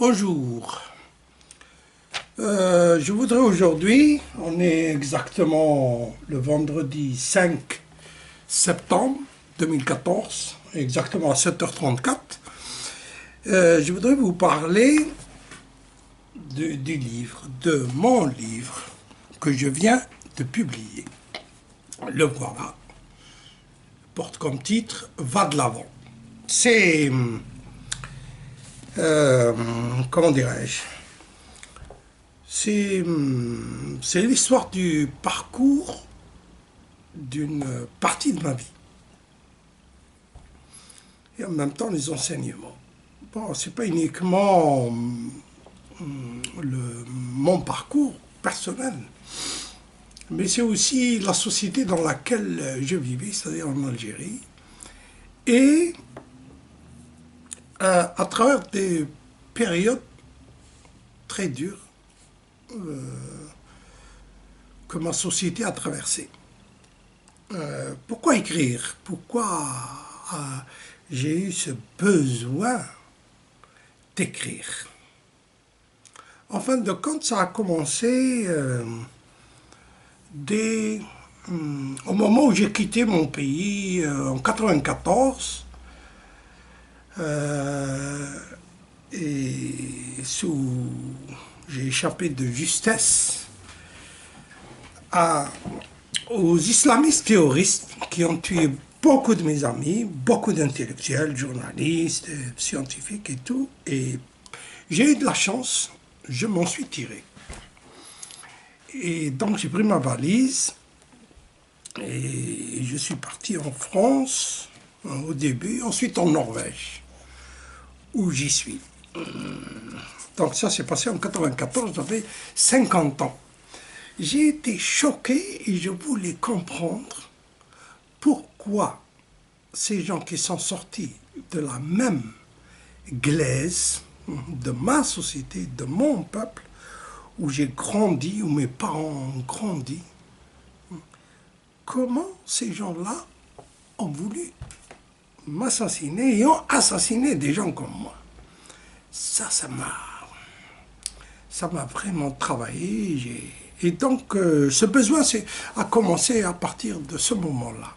Bonjour. Je voudrais aujourd'hui, on est exactement le vendredi 5 septembre 2014, exactement à 7h34, je voudrais vous parler du livre, de mon livre que je viens de publier. Le voilà, porte comme titre Va de l'avant. C'est, comment dirais-je, c'est l'histoire du parcours d'une partie de ma vie. Et en même temps, les enseignements. Bon, c'est pas uniquement mon parcours personnel, mais c'est aussi la société dans laquelle je vivais, c'est-à-dire en Algérie, et à travers des périodes très dures que ma société a traversées. Pourquoi écrire? Pourquoi j'ai eu ce besoin d'écrire? En fin de compte, ça a commencé au moment où j'ai quitté mon pays en 1994 et j'ai échappé de justesse aux islamistes terroristes qui ont tué beaucoup de mes amis, beaucoup d'intellectuels, journalistes, scientifiques et tout. Et j'ai eu de la chance, je m'en suis tiré. Et donc j'ai pris ma valise et je suis parti en France au début, ensuite en Norvège, où j'y suis. Donc ça s'est passé en 1994, j'avais 50 ans. J'ai été choqué et je voulais comprendre pourquoi ces gens qui sont sortis de la même glaise, de ma société, de mon peuple, où j'ai grandi, où mes parents ont grandi, comment ces gens-là ont voulu m'assassiner et ont assassiné des gens comme moi. Ça m'a vraiment travaillé. Et donc, ce besoin a commencé à partir de ce moment-là.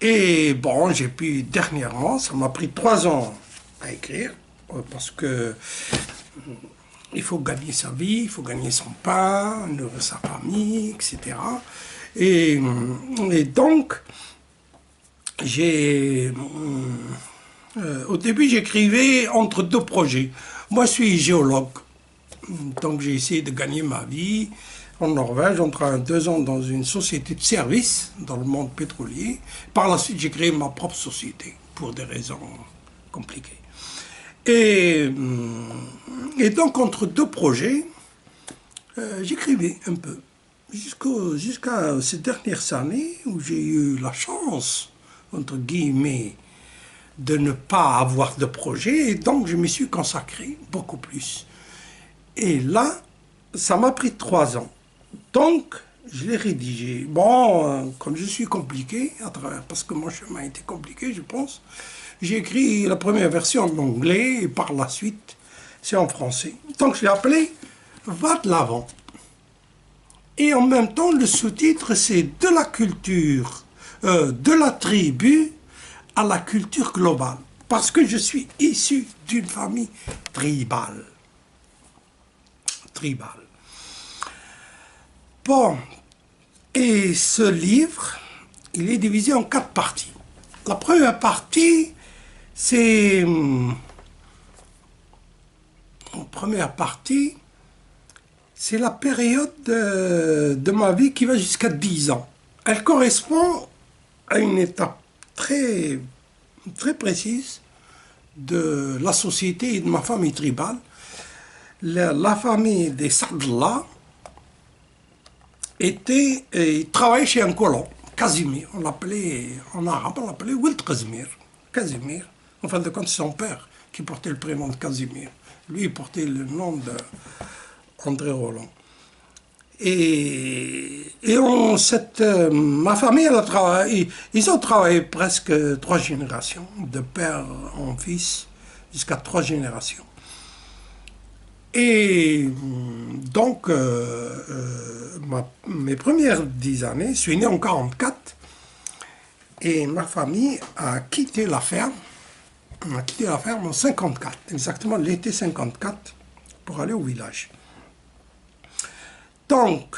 Et bon, j'ai pu dernièrement, ça m'a pris 3 ans à écrire, parce que il faut gagner sa vie, il faut gagner son pain, nourrir sa famille, etc. Et donc, au début, j'écrivais entre 2 projets. Moi, je suis géologue. Donc j'ai essayé de gagner ma vie en Norvège, en travaillant 2 ans dans une société de services dans le monde pétrolier. Par la suite, j'ai créé ma propre société pour des raisons compliquées. Et donc entre 2 projets, j'écrivais un peu. Jusqu'à ces dernières années où j'ai eu la chance, entre guillemets, de ne pas avoir de projet. Et donc je me suis consacré beaucoup plus. Et là, ça m'a pris 3 ans. Donc, je l'ai rédigé. Bon, comme je suis compliqué, parce que mon chemin a été compliqué, je pense, j'ai écrit la première version en anglais et par la suite, c'est en français. Donc, je l'ai appelé Va de l'avant. Et en même temps, le sous-titre, c'est de la culture, de la tribu à la culture globale. Parce que je suis issu d'une famille tribale. Bon, et ce livre, il est divisé en 4 parties. La première partie, c'est la période de ma vie qui va jusqu'à 10 ans. Elle correspond à une étape très, très précise de la société et de ma famille tribale. La famille des Sadla travaillait chez un colon, Casimir. En arabe, on l'appelait Wild Casimir. Casimir. En fin de compte, c'est son père qui portait le prénom de Casimir. Lui, il portait le nom d'André Roland. Ma famille, ils ont travaillé presque 3 générations, de père en fils, jusqu'à 3 générations. Et donc, mes premières 10 années, je suis né en 44 et ma famille a quitté la ferme. On a quitté la ferme en 54, exactement l'été 54, pour aller au village. Donc,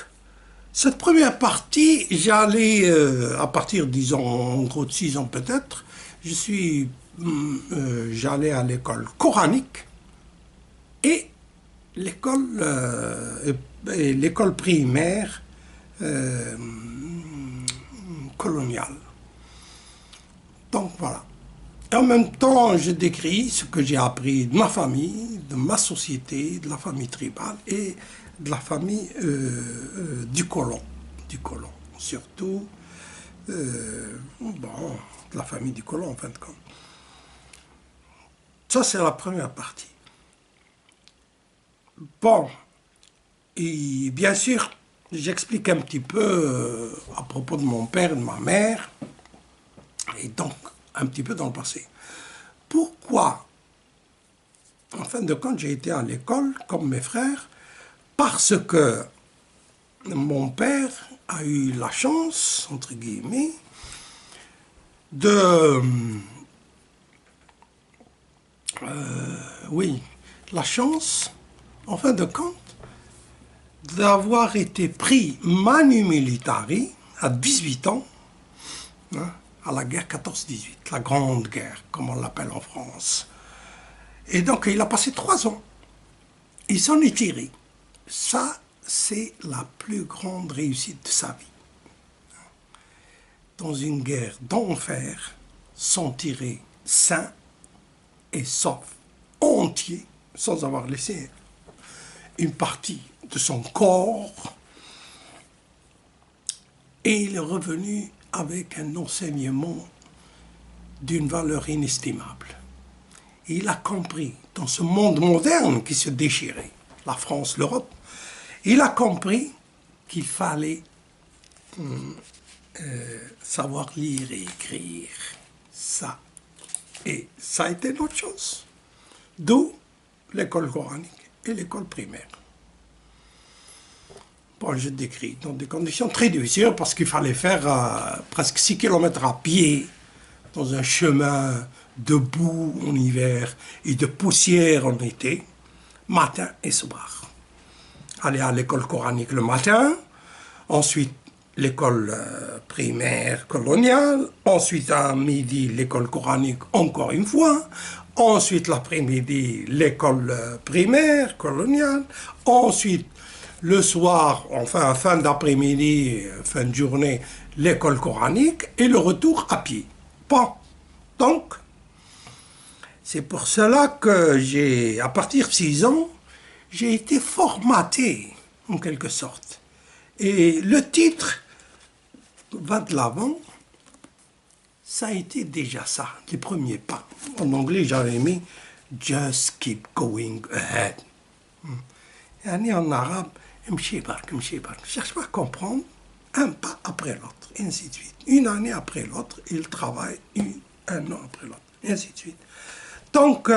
cette première partie, j'allais, à partir, disons, en gros de 6 ans peut-être, j'allais à l'école coranique et l'école primaire euh, coloniale. Donc voilà. Et en même temps, je décris ce que j'ai appris de ma famille, de ma société, de la famille tribale et de la famille du colon. Du colon. Surtout, bon, de la famille du colon en fin de compte. Ça, c'est la première partie. Bon, et bien sûr, j'explique un petit peu à propos de mon père et de ma mère, et donc un petit peu dans le passé. Pourquoi, en fin de compte, j'ai été à l'école comme mes frères? Parce que mon père a eu la chance, entre guillemets, de... oui, la chance, en fin de compte, d'avoir été pris manu militari à 18 ans, hein, à la guerre 14-18, la Grande Guerre, comme on l'appelle en France. Et donc, il a passé 3 ans. Il s'en est tiré. Ça, c'est la plus grande réussite de sa vie. Dans une guerre d'enfer, s'en tirer sain et sauf, entier, sans avoir laissé une partie de son corps, et il est revenu avec un enseignement d'une valeur inestimable. Et il a compris, dans ce monde moderne qui se déchirait, la France, l'Europe, il a compris qu'il fallait savoir lire et écrire. Ça. Et ça a été notre chance. D'où l'école coranique et l'école primaire. Bon, je décris dans des conditions très difficiles parce qu'il fallait faire presque 6 km à pied dans un chemin de boue en hiver et de poussière en été, matin et soir. Aller à l'école coranique le matin, ensuite l'école primaire coloniale, ensuite à midi l'école coranique encore une fois, ensuite l'après-midi l'école primaire coloniale, ensuite le soir, enfin fin d'après-midi, fin de journée, l'école coranique et le retour à pied. Bon, donc, c'est pour cela que à partir de 6 ans, j'ai été formaté, en quelque sorte. Et le titre va de l'avant, ça a été déjà ça, les premiers pas. En anglais, j'avais mis « Just keep going ahead ». Et en arabe, « Mchibark, mchibark ». Je ne cherche pas à comprendre, un pas après l'autre, et ainsi de suite. Une année après l'autre, il travaille, un an après l'autre, et ainsi de suite. Donc,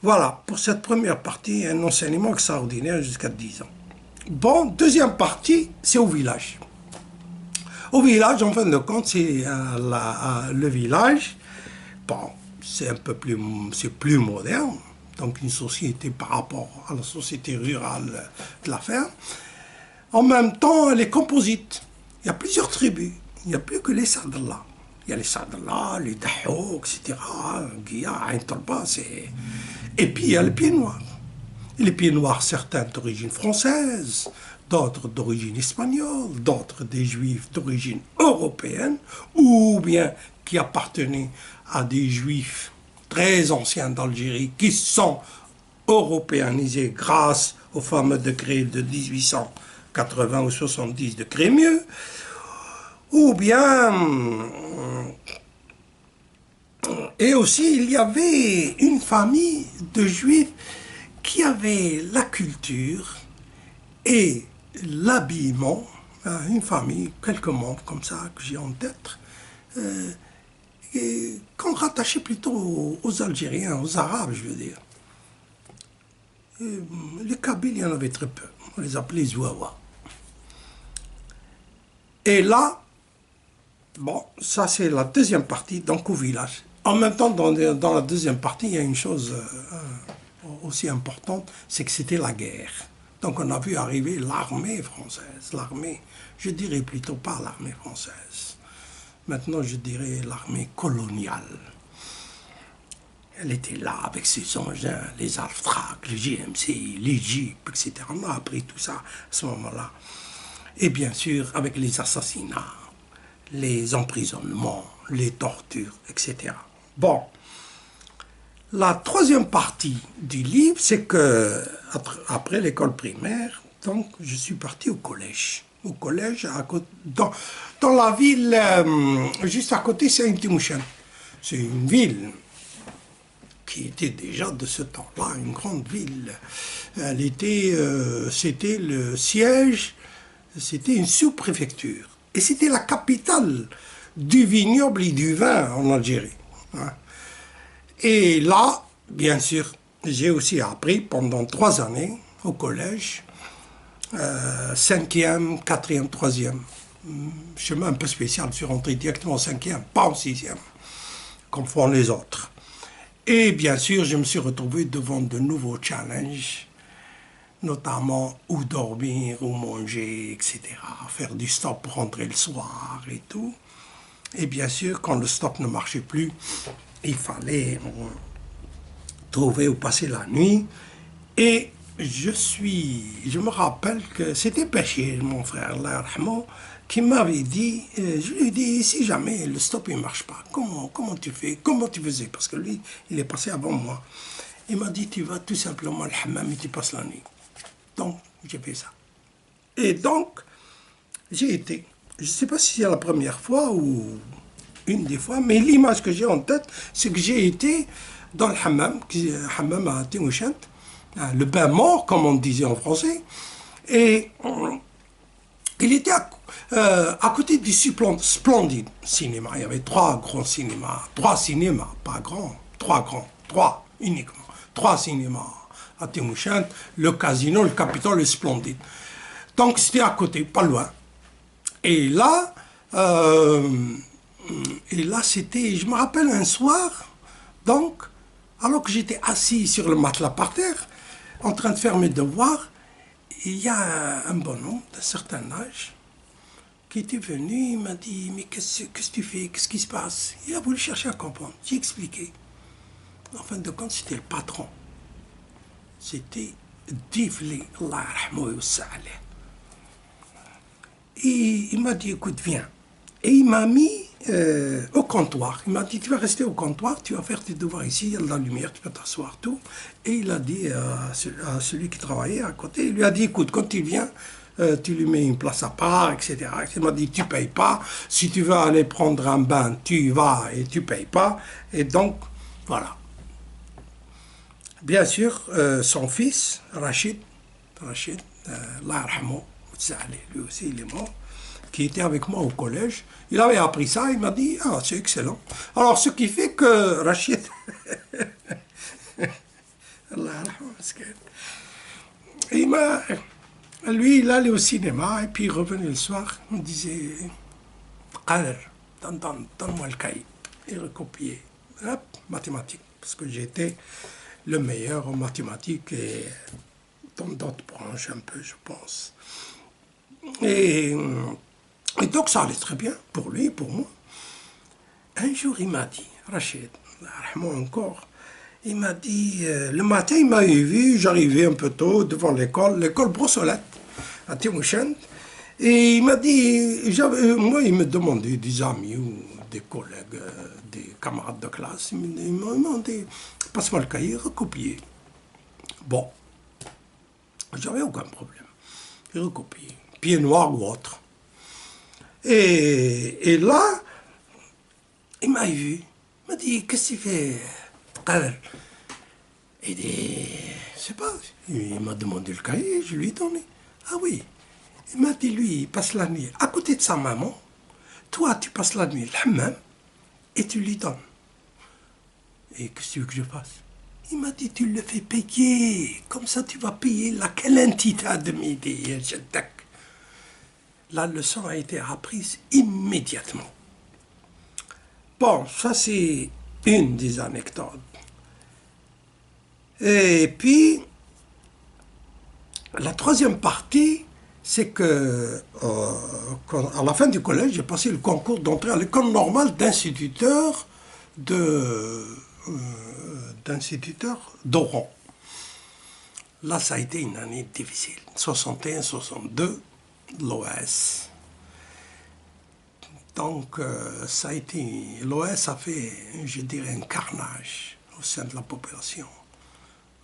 voilà, pour cette première partie, un enseignement extraordinaire jusqu'à 10 ans. Bon, deuxième partie, c'est au village. Au village, en fin de compte, c'est le village. Bon, c'est un peu plus moderne, donc une société par rapport à la société rurale de la ferme. En même temps, elle est composite. Il y a plusieurs tribus. Il n'y a plus que les Sadallah. Il y a les Sadallah, les Dahou, etc. Guia, Ain Talba, et puis il y a les pieds noirs. Et les pieds noirs, certains d'origine française, d'autres d'origine espagnole, d'autres des juifs d'origine européenne, ou bien qui appartenaient à des juifs très anciens d'Algérie qui sont européanisés grâce au fameux décret de 1880 ou 70 de Crémieux, ou bien... Et aussi, il y avait une famille de juifs qui avait la culture et l'habillement, une famille, quelques membres comme ça que j'ai en tête, qu'on rattachait plutôt aux Algériens, aux Arabes, je veux dire. Les Kabyles, il y en avait très peu. On les appelait Zouawa. Et là, bon, ça c'est la deuxième partie, donc au village. En même temps, dans la deuxième partie, il y a une chose aussi importante, c'est que c'était la guerre. Donc on a vu arriver l'armée française, l'armée, je dirais plutôt pas l'armée française. Maintenant, je dirais l'armée coloniale. Elle était là avec ses engins, les Alftrac, les GMC, les Jeeps, etc. On a appris tout ça à ce moment-là. Et bien sûr, avec les assassinats, les emprisonnements, les tortures, etc. Bon, la troisième partie du livre, c'est que après l'école primaire, donc je suis parti au collège. Au collège, dans la ville juste à côté, c'est Saint-Timouchen. C'est une ville qui était déjà de ce temps-là une grande ville. Elle était, c'était le siège, c'était une sous-préfecture. Et c'était la capitale du vignoble et du vin en Algérie. Hein. Et là, bien sûr, j'ai aussi appris pendant 3 années au collège, 5e, 4e, 3e. Chemin un peu spécial, je suis rentré directement en 5e, pas en 6e, comme font les autres. Et bien sûr, je me suis retrouvé devant de nouveaux challenges, notamment où dormir, où manger, etc. Faire du stop pour rentrer le soir et tout. Et bien sûr, quand le stop ne marchait plus, il fallait trouver où passer la nuit. Et je me rappelle que c'était Bachir, mon frère, là, qui m'avait dit, je lui ai dit, si jamais le stop ne marche pas, comment tu fais, comment tu faisais? Parce que lui, il est passé avant moi. Il m'a dit, tu vas tout simplement al hammam et tu passes la nuit. Donc, j'ai fait ça. Et donc, j'ai été, je ne sais pas si c'est la première fois ou une des fois, mais l'image que j'ai en tête, c'est que j'ai été dans le hammam à Timouchent, le bain mort, comme on disait en français, et il était à côté du Splendide cinéma. Il y avait 3 grands cinémas, 3 cinémas, pas grands, 3 uniquement, 3 cinémas à Timouchent, le Casino, le Capitole, le Splendide. Donc c'était à côté, pas loin. Et là, c'était, je me rappelle un soir, donc, alors que j'étais assis sur le matelas par terre, en train de faire mes devoirs, il y a un bonhomme d'un certain âge qui était venu, il m'a dit, mais qu'est-ce que tu fais, qu'est-ce qui se passe? Il a voulu chercher à comprendre, j'ai expliqué. En fin de compte, c'était le patron. C'était Divli, Allah yarhamou wa sa'aleh. Et il m'a dit, écoute, viens. Et il m'a mis au comptoir. Il m'a dit, tu vas rester au comptoir, tu vas faire tes devoirs ici, il y a de la lumière, tu peux t'asseoir, tout. Et il a dit à celui qui travaillait à côté, il lui a dit, écoute, quand il vient, tu lui mets une place à part, etc. Il m'a dit, tu payes pas. Si tu veux aller prendre un bain, tu y vas et tu payes pas. Et donc, voilà. Bien sûr, son fils, Rachid, Allah yarhamou, lui aussi, il est mort, qui était avec moi au collège. Il avait appris ça, il m'a dit, ah, c'est excellent. Alors, ce qui fait que Rachid, Allah yarhamou, lui, il allait au cinéma, et puis il revenait le soir, il me disait, Qader, donne-moi le cahier. Il recopiait, hop, mathématiques, parce que j'étais le meilleur en mathématiques et dans d'autres branches un peu, je pense. Et donc ça allait très bien pour lui et pour moi. Un jour, il m'a dit, Rachid, encore, il m'a dit, le matin, il m'avait vu, j'arrivais un peu tôt devant l'école Brossolette, à Timouchent, et il m'a dit, moi, il me demandait des amis ou des collègues, des camarades de classe, il m'a demandé, passe-moi le cahier, recopier. Bon, j'avais aucun problème. J'ai recopié, pied noir ou autre. Et là, il m'a vu, il m'a dit, qu'est-ce que tu fais, Qader? Il dit, je sais pas, il m'a demandé le cahier, je lui ai donné. Ah oui, il m'a dit, lui, il passe la nuit à côté de sa maman, toi, tu passes la nuit le hammam, et tu lui donnes. Et qu'est-ce que tu veux que je fasse? Il m'a dit, tu le fais payer, comme ça tu vas payer la quelle de midi. La leçon a été apprise immédiatement. Bon, ça c'est une des anecdotes. Et puis, la troisième partie, c'est que à la fin du collège, j'ai passé le concours d'entrée à l'école normale d'instituteur d'Oran. Là, ça a été une année difficile. 61-62, l'OS. Donc, ça a été... L'OS a fait, je dirais, un carnage au sein de la population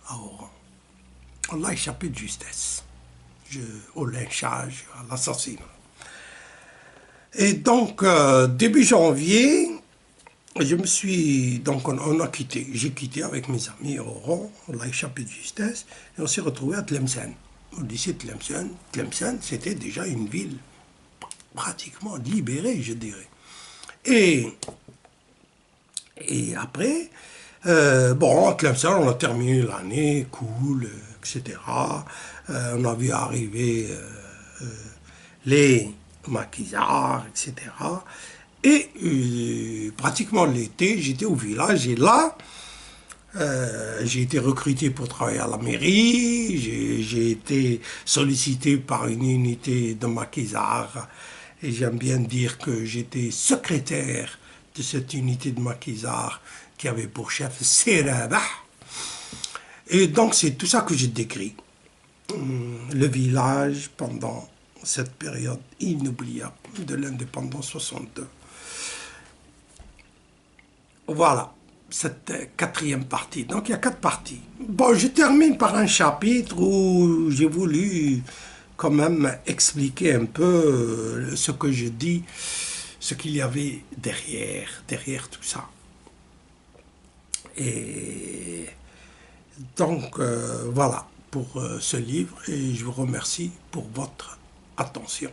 à Oran. On l'a échappé de justesse. Au lynchage, à l'assassinat. Et donc, début janvier, je me suis... Donc, on a quitté. J'ai quitté avec mes amis à Oran. On l'a échappé de justesse. Et on s'est retrouvé à Tlemcen. Au lycée de Tlemcen. Tlemcen, c'était déjà une ville pratiquement libérée, je dirais. Et après, bon, à Tlemcen, on a terminé l'année, cool, etc. On a vu arriver les maquisards, etc. Et pratiquement l'été, j'étais au village et là, j'ai été recruté pour travailler à la mairie, j'ai été sollicité par une unité de maquisards et j'aime bien dire que j'étais secrétaire de cette unité de maquisards qui avait pour chef Serabah. Et donc c'est tout ça que j'ai décrit. Le village pendant cette période inoubliable de l'indépendance 62. Voilà, cette quatrième partie. Donc il y a 4 parties. Bon, je termine par un chapitre où j'ai voulu quand même expliquer un peu ce que je dis, ce qu'il y avait derrière tout ça. Et donc voilà pour ce livre et je vous remercie pour votre attention.